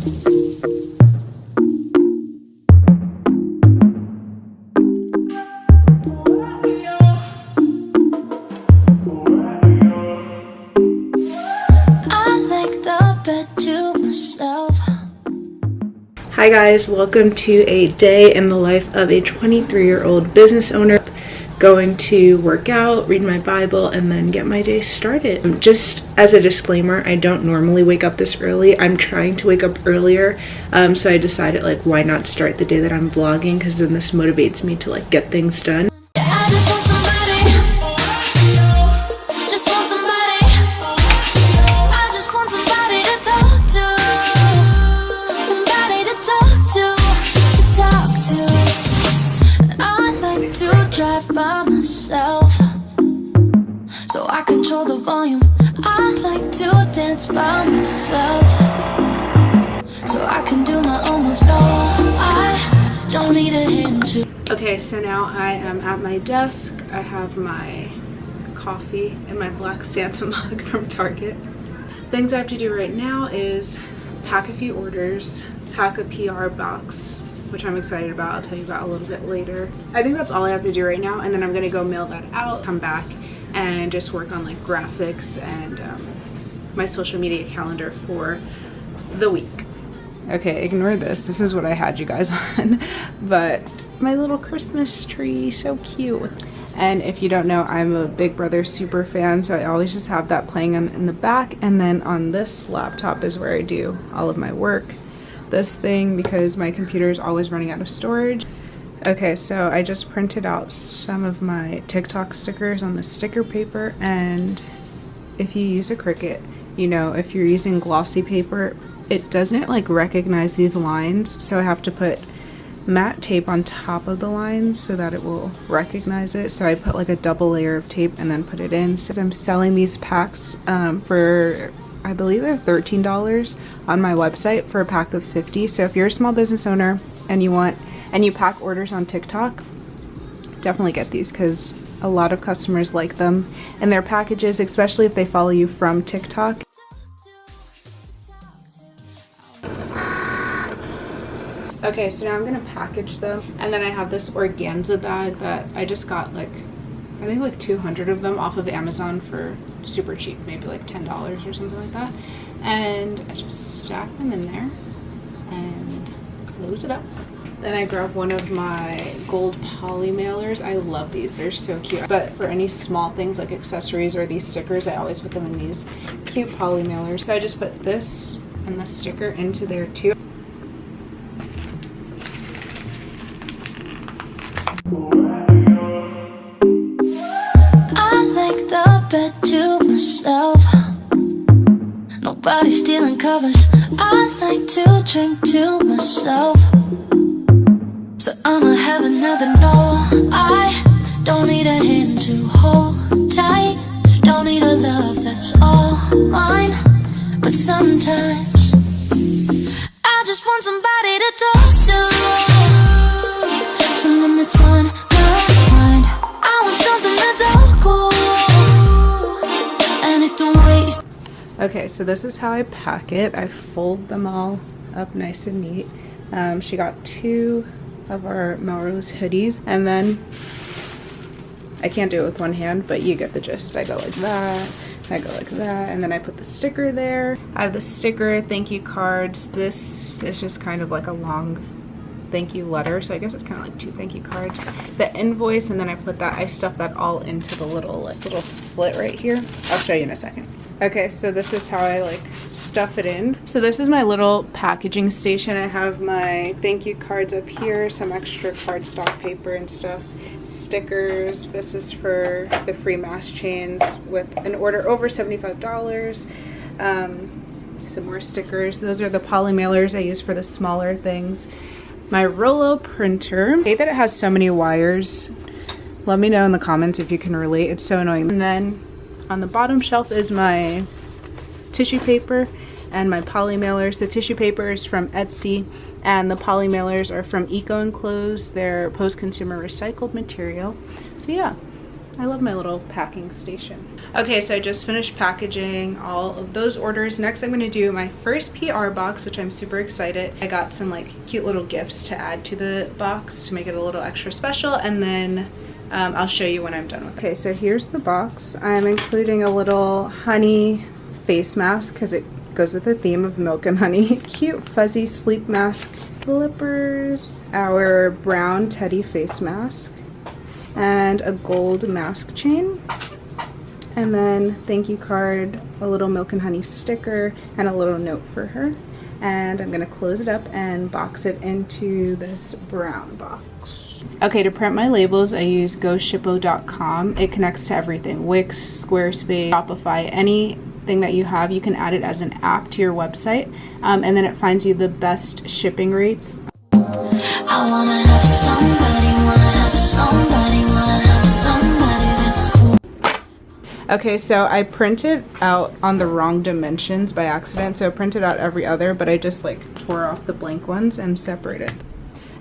Hi guys, welcome to a day in the life of a 23-year-old business owner. Going to work out, read my Bible, and then get my day started. Just as a disclaimer, I don't normally wake up this early. I'm trying to wake up earlier, so I decided like why not start the day that I'm vlogging, because then this motivates me to like get things done. So I control the volume. I like to dance by myself, so I can do my own moves. No, I don't need a hint to. Okay, so now I am at my desk. I have my coffee in my black Santa mug from Target. Things I have to do right now is pack a few orders, pack a PR box, which I'm excited about. I'll tell you about a little bit later. I think that's all I have to do right now, and then I'm gonna go mail that out, come back, and just work on like graphics and my social media calendar for the week. Okay, ignore this. This is what I had you guys on, but my little Christmas tree, so cute. And if you don't know, I'm a Big Brother super fan, so I always just have that playing on in the back, and then on this laptop is where I do all of my work. This thing, because my computer is always running out of storage. Okay, so I just printed out some of my TikTok stickers on the sticker paper, and if you use a Cricut, you know, if you're using glossy paper, it doesn't like recognize these lines, so I have to put matte tape on top of the lines so that it will recognize it. So I put like a double layer of tape and then put it in. So I'm selling these packs for, I believe they're $13 on my website for a pack of 50. So if you're a small business owner and you pack orders on TikTok, definitely get these, because a lot of customers like them and their packages, especially if they follow you from TikTok. Okay, so now I'm gonna package them, and then I have this organza bag that I just got like, I think like 200 of them off of Amazon for super cheap, maybe like $10 or something like that. And I just stack them in there and close it up. Then I grab one of my gold poly mailers. I love these, they're so cute. But for any small things like accessories or these stickers, I always put them in these cute poly mailers. So I just put this and the sticker into there too. I like the bed to myself. Nobody's stealing covers. I like to drink to myself, so I'ma have another. No, I don't need a hand to hold tight. Don't need a love that's all mine. But sometimes I just want somebody to talk to. Someone that's on my mind. I want something that's all cool, and it don't waste. Okay, so this is how I pack it. I fold them all up nice and neat. She got 2 of our Melrose hoodies, and then I can't do it with one hand, but you get the gist. I go like that, I go like that, and then I put the sticker there. I have the sticker, thank you cards. This is just kind of like a long thank you letter, so I guess it's kind of like 2 thank you cards. The invoice, and then I put that, I stuff that all into the little slit right here. I'll show you in a second. Okay, so this is how I like stuff it in. So this is my little packaging station. I have my thank you cards up here, some extra cardstock paper and stuff, stickers. This is for the free mask chains with an order over $75. Some more stickers. Those are the poly mailers I use for the smaller things. My Rollo printer. I hate that it has so many wires. Let me know in the comments if you can relate. It's so annoying. And then on the bottom shelf is my tissue paper and my poly mailers. The tissue paper is from Etsy, and the poly mailers are from Eco Enclosed. They're post-consumer recycled material. So yeah, I love my little packing station. Okay, so I just finished packaging all of those orders. Next, I'm gonna do my first PR box, which I'm super excited. I got some like cute little gifts to add to the box to make it a little extra special, and then I'll show you when I'm done with it. Okay, so here's the box. I'm including a little honey face mask because it goes with the theme of milk and honey. Cute fuzzy sleep mask, slippers, our brown teddy face mask, and a gold mask chain, and then thank you card, a little milk and honey sticker, and a little note for her. And I'm gonna close it up and box it into this brown box. Okay, to print my labels, I use goshippo.com. It connects to everything: Wix, Squarespace, Shopify, anything that you have, you can add it as an app to your website, and then it finds you the best shipping rates. I wanna have somebody, that's cool. Okay, so I printed out on the wrong dimensions by accident, so I printed out every other, but I just like tore off the blank ones and separated.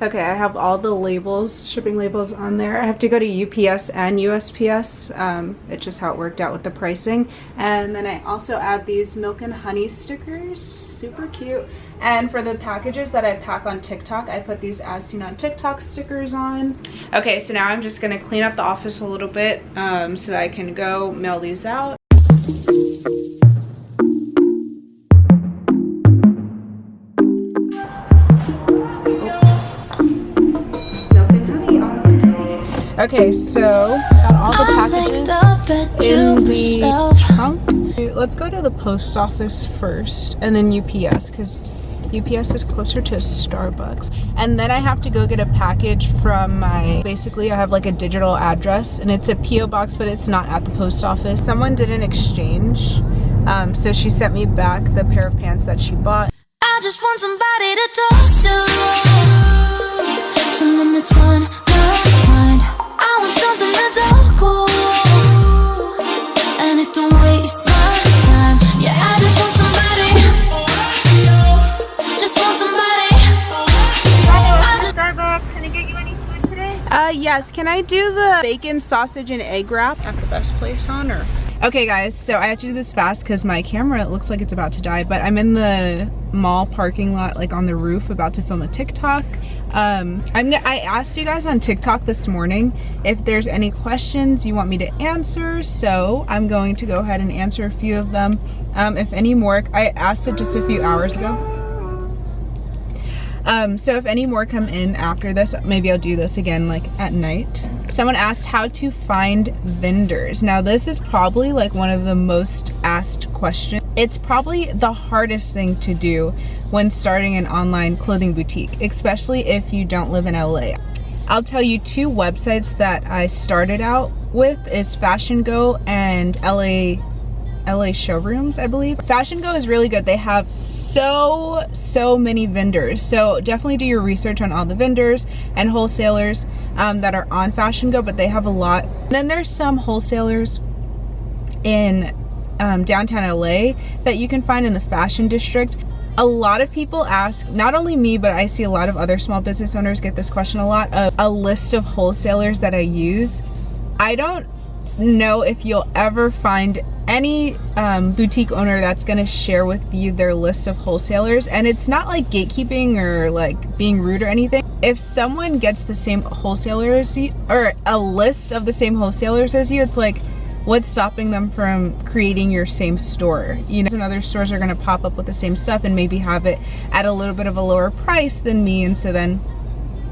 Okay, I have all the labels, shipping labels on there. I have to go to UPS and USPS. It's just how it worked out with the pricing. And then I also add these milk and honey stickers, super cute. And for the packages that I pack on TikTok, I put these as seen on TikTok stickers on. Okay, so now I'm just gonna clean up the office a little bit so that I can go mail these out. Okay, so got all the packages in the trunk. Let's go to the post office first, and then UPS, because UPS is closer to Starbucks. And then I have to go get a package from basically I have like a digital address, and it's a PO box, but it's not at the post office. Someone did an exchange, so she sent me back the pair of pants that she bought. I just want somebody to talk to, someone that's on my mind. I want something that's all cool, and it don't waste my time. Yeah, I just want somebody, just want somebody. Starbucks, can I get you any food today? Yes, can I do the bacon, sausage, and egg wrap at the best place on, or? Okay guys, so I have to do this fast because my camera, it looks like it's about to die, but I'm in the mall parking lot, like on the roof, about to film a TikTok. I asked you guys on TikTok this morning if there's any questions you want me to answer, so I'm going to go ahead and answer a few of them. If any more, I asked it just a few hours ago. So if any more come in after this, maybe I'll do this again like at night. Someone asked how to find vendors. Now this is probably like one of the most asked questions. It's probably the hardest thing to do when starting an online clothing boutique, especially if you don't live in LA. I'll tell you two websites that I started out with is Fashion Go and LA Showrooms, I believe. Fashion Go is really good. They have so many vendors, so definitely do your research on all the vendors and wholesalers that are on Fashion Go, but they have a lot. Then there's some wholesalers in downtown LA that you can find in the fashion district. A lot of people ask, not only me, but I see a lot of other small business owners get this question a lot, of a list of wholesalers that I use. I don't know if you'll ever find any boutique owner that's going to share with you their list of wholesalers, and it's not like gatekeeping or like being rude or anything. If someone gets the same wholesaler as you, or a list of the same wholesalers as you, it's like, what's stopping them from creating your same store? You know, and other stores are going to pop up with the same stuff and maybe have it at a little bit of a lower price than me, and so then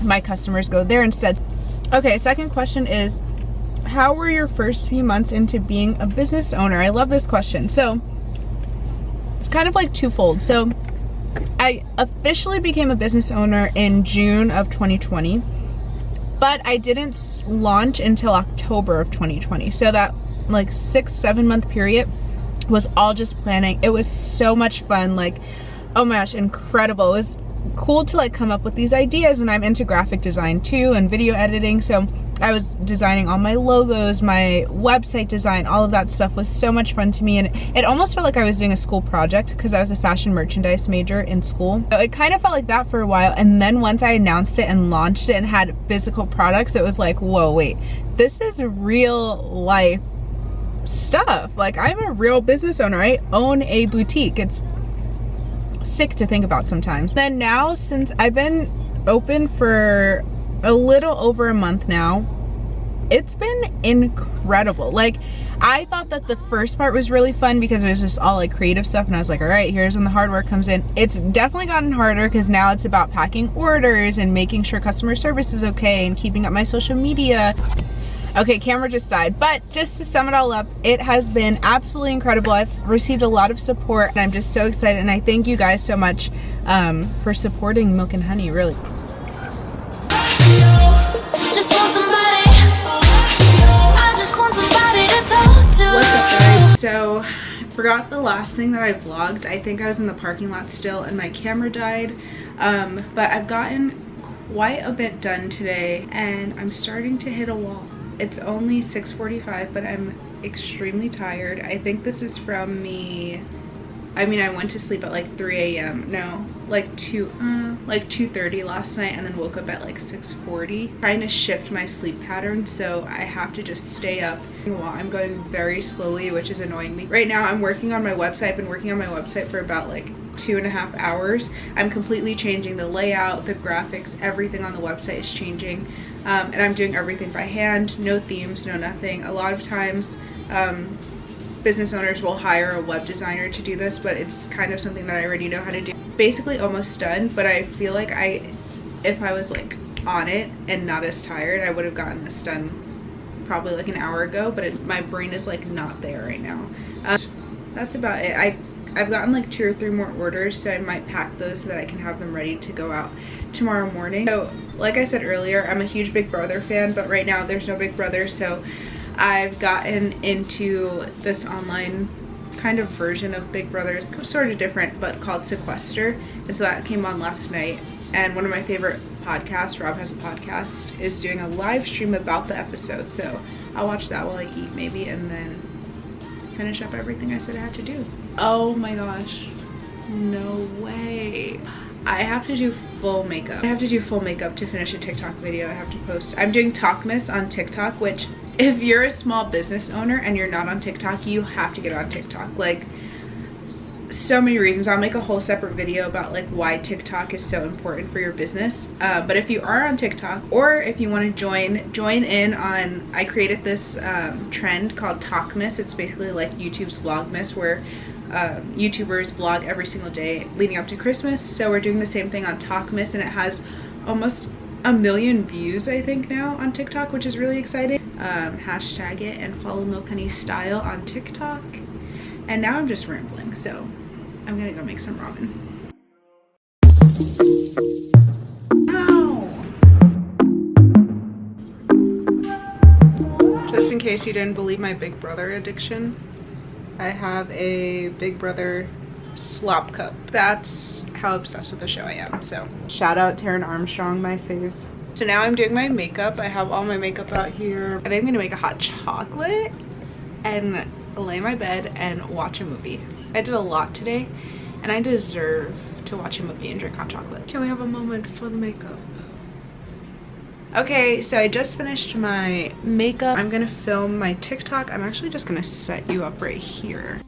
my customers go there instead. Okay, second question is, how were your first few months into being a business owner? I love this question. So it's kind of like twofold. So I officially became a business owner in June of 2020, but I didn't launch until October of 2020. So that like 6-7 month period was all just planning. It was so much fun. Like, oh my gosh, incredible. It was cool to like come up with these ideas, and I'm into graphic design too and video editing, so I was designing all my logos, my website design, all of that stuff was so much fun to me, and it almost felt like I was doing a school project because I was a fashion merchandise major in school. So it kind of felt like that for a while, and then once I announced it and launched it and had physical products, it was like, whoa, wait, this is real life stuff. Like, I'm a real business owner. I own a boutique. It's sick to think about sometimes. Then now, since I've been open for a little over a month now, it's been incredible. Like, I thought that the first part was really fun because it was just all like creative stuff, and I was like, all right, here's when the hard work comes in. It's definitely gotten harder because now it's about packing orders and making sure customer service is okay and keeping up my social media. Okay, camera just died, but just to sum it all up, it has been absolutely incredible. I've received a lot of support, and I'm just so excited, and I thank you guys so much for supporting Milk and Honey, really. What's up, guys? So, I forgot the last thing that I vlogged. I think I was in the parking lot still and my camera died. But I've gotten quite a bit done today and I'm starting to hit a wall. It's only 6:45, but I'm extremely tired. I think this is from me. I mean, I went to sleep at like 3 a.m. No, like 2:30 last night, and then woke up at like 6:40. Trying to shift my sleep pattern, so I have to just stay up while I'm going very slowly, which is annoying me. Right now, I'm working on my website. I've been working on my website for about like 2.5 hours. I'm completely changing the layout, the graphics, everything on the website is changing. And I'm doing everything by hand, no themes, no nothing. A lot of times, business owners will hire a web designer to do this, but it's kind of something that I already know how to do. Basically almost done, but I feel like if I was like on it and not as tired, I would have gotten this done probably like an hour ago, but my brain is like not there right now. That's about it. I've gotten like 2 or 3 more orders, so I might pack those so that I can have them ready to go out tomorrow morning. So like I said earlier, I'm a huge Big Brother fan, but right now there's no Big Brother, so I've gotten into this online kind of version of Big Brother. It's sort of different, but called Sequester. And so that came on last night. And one of my favorite podcasts, Rob Has a Podcast, is doing a live stream about the episode. So I'll watch that while I eat maybe, and then finish up everything I said I had to do. Oh my gosh. No way. I have to do full makeup. I have to do full makeup to finish a TikTok video I have to post. I'm doing Talkmas on TikTok, which if you're a small business owner and you're not on TikTok, you have to get on TikTok. Like, so many reasons. I'll make a whole separate video about like why TikTok is so important for your business. But if you are on TikTok, or if you want to join in on, I created this trend called Talkmas. It's basically like YouTube's Vlogmas, where YouTubers vlog every single day leading up to Christmas. So we're doing the same thing on Talkmas, and it has almost 1 million views I think now on TikTok, which is really exciting. Hashtag it and follow Milk Honey Style on TikTok. And now I'm just rambling, so I'm gonna go make some ramen. Ow! Just in case you didn't believe my Big Brother addiction, I have a Big Brother slop cup. That's how obsessed with the show I am. So shout out Taryn Armstrong, my fave. So now I'm doing my makeup. I have all my makeup out here. And I'm gonna make a hot chocolate and lay in my bed and watch a movie. I did a lot today and I deserve to watch a movie and drink hot chocolate. Can we have a moment for the makeup? Okay, so I just finished my makeup. I'm gonna film my TikTok. I'm actually just gonna set you up right here.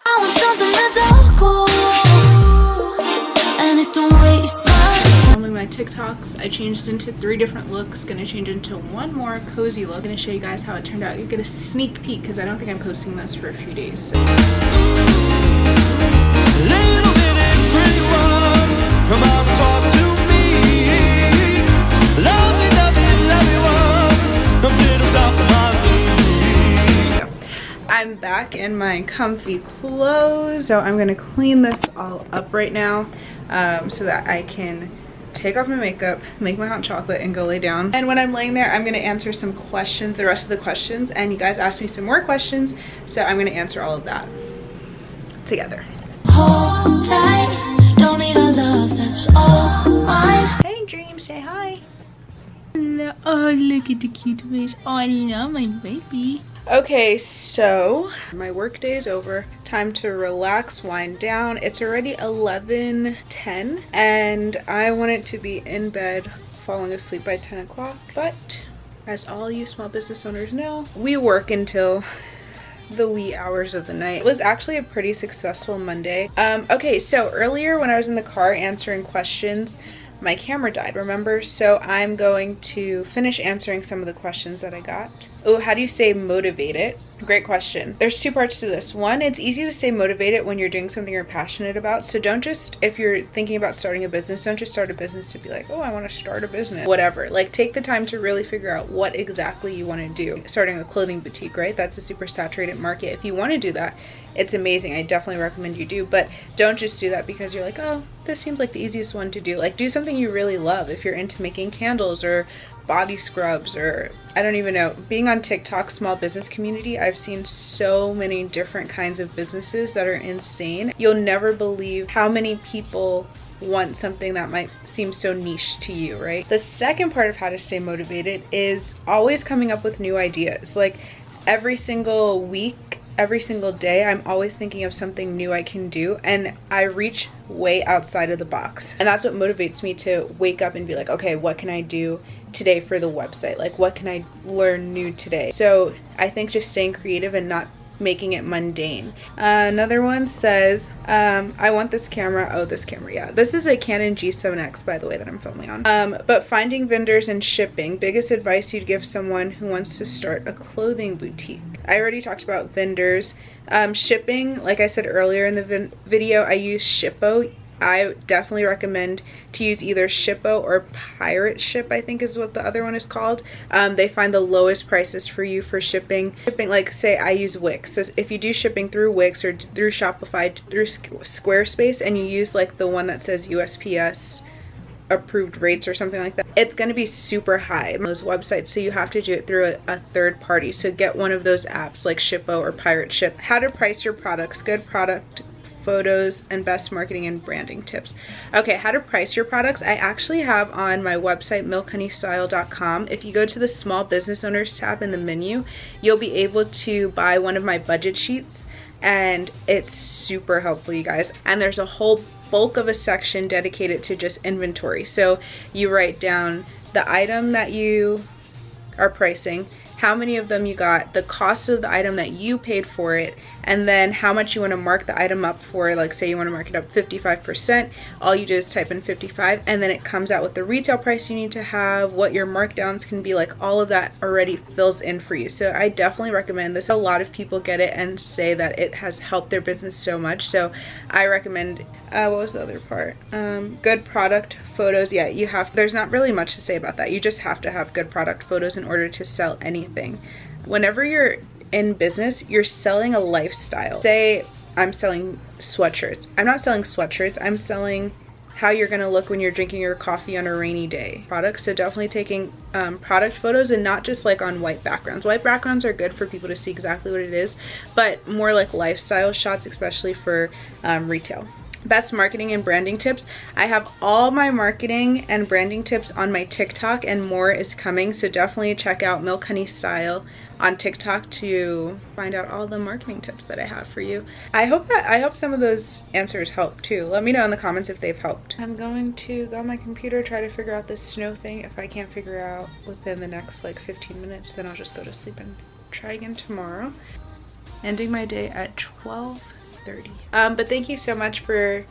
I want something that's cool, and it don't waste my time. Filming my TikToks. I changed into 3 different looks. Gonna change into 1 more cozy look. Gonna show you guys how it turned out. You get a sneak peek because I don't think I'm posting this for a few days. So. Little bitty pretty one, come on and talk to me. Love me, love me, love me one, come sit on top of my knee. I'm back in my comfy clothes, so I'm gonna clean this all up right now so that I can take off my makeup, make my hot chocolate, and go lay down. And when I'm laying there, I'm gonna answer some questions, the rest of the questions, and you guys asked me some more questions, so I'm gonna answer all of that together. Hold tight, don't need a love, that's all mine. Hey Dream, say hi. Hello. Oh, look at the cute face. Oh, I love my baby. Okay, so my work day is over. Time to relax, wind down. It's already 11:10 and I wanted to be in bed falling asleep by 10 o'clock, but as all you small business owners know, we work until the wee hours of the night. It was actually a pretty successful Monday. Okay, so earlier when I was in the car answering questions, my camera died, remember? So I'm going to finish answering some of the questions that I got. Oh, how do you stay motivated? Great question. There's two parts to this. One, it's easy to stay motivated when you're doing something you're passionate about. So don't just, if you're thinking about starting a business, don't just start a business to be like, oh, I want to start a business. Whatever. Like, take the time to really figure out what exactly you want to do. Starting a clothing boutique, right? That's a super saturated market. If you want to do that, it's amazing. I definitely recommend you do, but don't just do that because you're like, oh, this seems like the easiest one to do. Like, do something you really love. If you're into making candles or body scrubs, or I don't even know. Being on TikTok small business community, I've seen so many different kinds of businesses that are insane. You'll never believe how many people want something that might seem so niche to you, right? The second part of how to stay motivated is always coming up with new ideas. Like, every single week, every single day, I'm always thinking of something new I can do, and I reach way outside of the box. And that's what motivates me to wake up and be like, okay, what can I do today for the website? Like, what can I learn new today? So I think just staying creative and not making it mundane. Another one says, I want this camera. Oh, this camera, yeah. This is a Canon G7X, by the way, that I'm filming on. But finding vendors and shipping, biggest advice you'd give someone who wants to start a clothing boutique. I already talked about vendors. Shipping, like I said earlier in the video, I use Shippo. I definitely recommend to use either Shippo or Pirate Ship, I think is what the other one is called. They find the lowest prices for you for shipping. Like, say I use Wix. So if you do shipping through Wix or through Shopify, through Squarespace, and you use like the one that says USPS approved rates or something like that, it's going to be super high on those websites, so you have to do it through a third party. So get one of those apps like Shippo or Pirate Ship. How to price your products, good product photos, and best marketing and branding tips. Okay, how to price your products, I actually have on my website milkhoneystyle.com. If you go to the small business owners tab in the menu, you'll be able to buy one of my budget sheets, and it's super helpful, you guys. And there's a whole bulk of a section dedicated to just inventory. So you write down the item that you are pricing, how many of them you got, the cost of the item that you paid for it, and then how much you want to mark the item up for. Like, say you want to mark it up 55%, all you do is type in 55, and then it comes out with the retail price you need to have, what your markdowns can be. Like, all of that already fills in for you. So I definitely recommend this. A lot of people get it and say that it has helped their business so much, so I recommend. What was the other part? Good product photos. Yeah, you have, there's not really much to say about that. You just have to have good product photos in order to sell anything. Whenever you're in business, you're selling a lifestyle. Say I'm selling sweatshirts. I'm not selling sweatshirts. I'm selling how you're gonna look when you're drinking your coffee on a rainy day. Products, so definitely taking product photos, and not just like on white backgrounds. White backgrounds are good for people to see exactly what it is, but more like lifestyle shots, especially for retail. Best marketing and branding tips. I have all my marketing and branding tips on my TikTok, and more is coming, so definitely check out Milk Honey Style on TikTok to find out all the marketing tips that I have for you. I hope some of those answers help too. Let me know in the comments if they've helped. I'm going to go on my computer, try to figure out this snow thing. If I can't figure out within the next like 15 minutes, then I'll just go to sleep and try again tomorrow. Ending my day at 12:30. But thank you so much for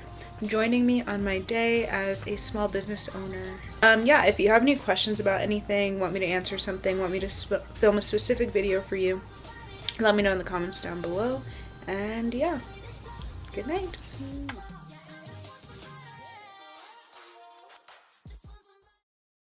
joining me on my day as a small business owner. Yeah, if you have any questions about anything, want me to answer something, want me to film a specific video for you, let me know in the comments down below. And yeah, good night.